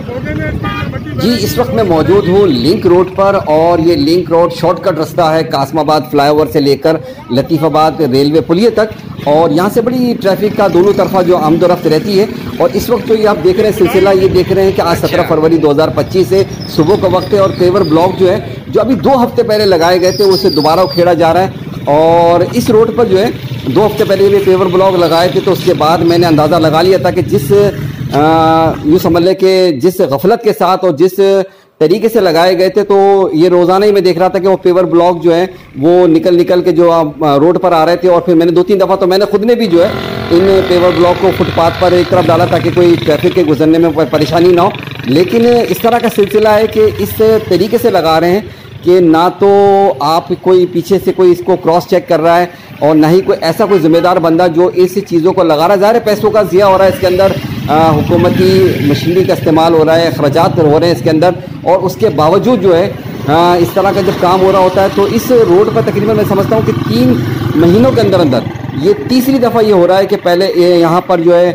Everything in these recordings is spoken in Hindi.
जी, इस वक्त मैं मौजूद हूँ लिंक रोड पर और ये लिंक रोड शॉर्टकट रास्ता है कासमाबाद फ्लाईओवर से लेकर लतीफ़ाबाद रेलवे पुलिया तक। और यहाँ से बड़ी ट्रैफिक का दोनों तरफा जो आमदोरफ्त रहती है। और इस वक्त जो ये आप देख रहे हैं सिलसिला, ये देख रहे हैं कि आज 17 फरवरी 2025 से सुबह का वक्त है और पेवर ब्लॉक जो है जो अभी 2 हफ्ते पहले लगाए गए थे उसे दोबारा उखेड़ा जा रहा है। और इस रोड पर जो है 2 हफ्ते पहले भी पेवर ब्लॉक लगाए थे, तो उसके बाद मैंने अंदाज़ा लगा लिया था कि जिस यूँ समझ लें कि जिस गफलत के साथ और जिस तरीके से लगाए गए थे, तो ये रोज़ाना ही मैं देख रहा था कि वो पेवर ब्लॉक जो है वो निकल के जो रोड पर आ रहे थे। और फिर मैंने 2-3 दफ़ा तो मैंने खुद ने भी जो है इन पेवर ब्लॉक को फुटपाथ पर एक तरफ डाला ताकि कोई ट्रैफिक के गुजरने में परेशानी ना हो। लेकिन इस तरह का सिलसिला है कि इस तरीके से लगा रहे हैं कि ना तो आप कोई पीछे से कोई इसको क्रॉस चेक कर रहा है और ना ही कोई ऐसा कोई ज़िम्मेदार बंदा जो इस चीज़ों को लगा रहा है। ज़ाहिर पैसों का ज़िया हो रहा है इसके अंदर, हुकूमती मशीनरी का इस्तेमाल हो रहा है, अखराजात हो रहे हैं इसके अंदर। और उसके बावजूद जो है इस तरह का जब काम हो रहा होता है तो इस रोड पर तकरीबन मैं समझता हूँ कि 3 महीनों के अंदर ये तीसरी दफ़ा ये हो रहा है कि पहले यहाँ पर जो है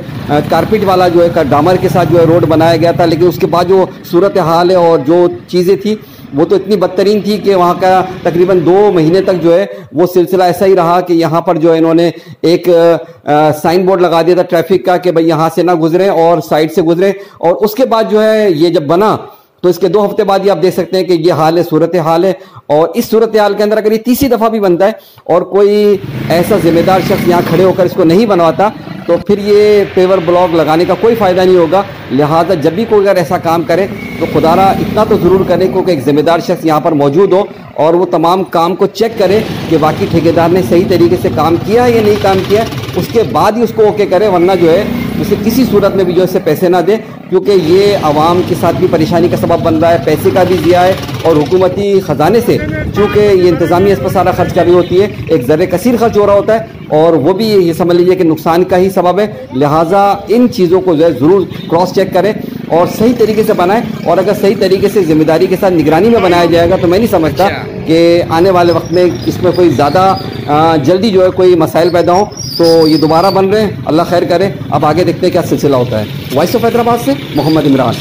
कारपेट वाला जो है डामर के साथ जो है रोड बनाया गया था, लेकिन उसके बाद जो सूरत हाल है और जो चीज़ें थी वो तो इतनी बदतरीन थी कि वहाँ का तकरीबन 2 महीने तक जो है वो सिलसिला ऐसा ही रहा कि यहाँ पर जो है इन्होंने एक साइन बोर्ड लगा दिया था ट्रैफिक का कि भाई यहाँ से ना गुजरें और साइड से गुजरें। और उसके बाद जो है ये जब बना तो इसके 2 हफ्ते बाद ही आप देख सकते हैं कि ये हाल है, सूरत हाल है। और इस सूरत हाल के अंदर अगर ये तीसरी दफ़ा भी बनता है और कोई ऐसा जिम्मेदार शख्स यहाँ खड़े होकर इसको नहीं बनवाता तो फिर ये पेवर ब्लॉक लगाने का कोई फ़ायदा नहीं होगा। लिहाजा जब भी कोई अगर ऐसा काम करे तो खुदारा इतना तो ज़रूर करें क्योंकि एक ज़िम्मेदार शख्स यहाँ पर मौजूद हो और वो तमाम काम को चेक करे कि बाकी ठेकेदार ने सही तरीके से काम किया है या नहीं काम किया, उसके बाद ही उसको ओके करे। वरना जो है उसे किसी सूरत में भी जो इससे पैसे ना दे, क्योंकि ये आवाम के साथ भी परेशानी का सबब बन रहा है, पैसे का भी ज़िया है और हुकूमती ख़जाने से चूँकि ये इंतज़ामी इस पर सारा खर्च का भी होती है, एक ज़र कसीर खर्च हो रहा होता है और वो भी ये समझ लीजिए कि नुकसान का ही सबब है। लिहाजा इन चीज़ों को जो है ज़रूर क्रॉस चेक करें और सही तरीके से बनाएं। और अगर सही तरीके से ज़िम्मेदारी के साथ निगरानी में बनाया जाएगा तो मैं नहीं समझता कि आने वाले वक्त में इसमें कोई ज़्यादा जल्दी जो है कोई मसाइल पैदा हो। तो ये दोबारा बन रहे हैं, अल्लाह खैर करे। अब आगे देखते हैं क्या सिलसिला होता है। वॉइस ऑफ हैदराबाद से मोहम्मद इमरान।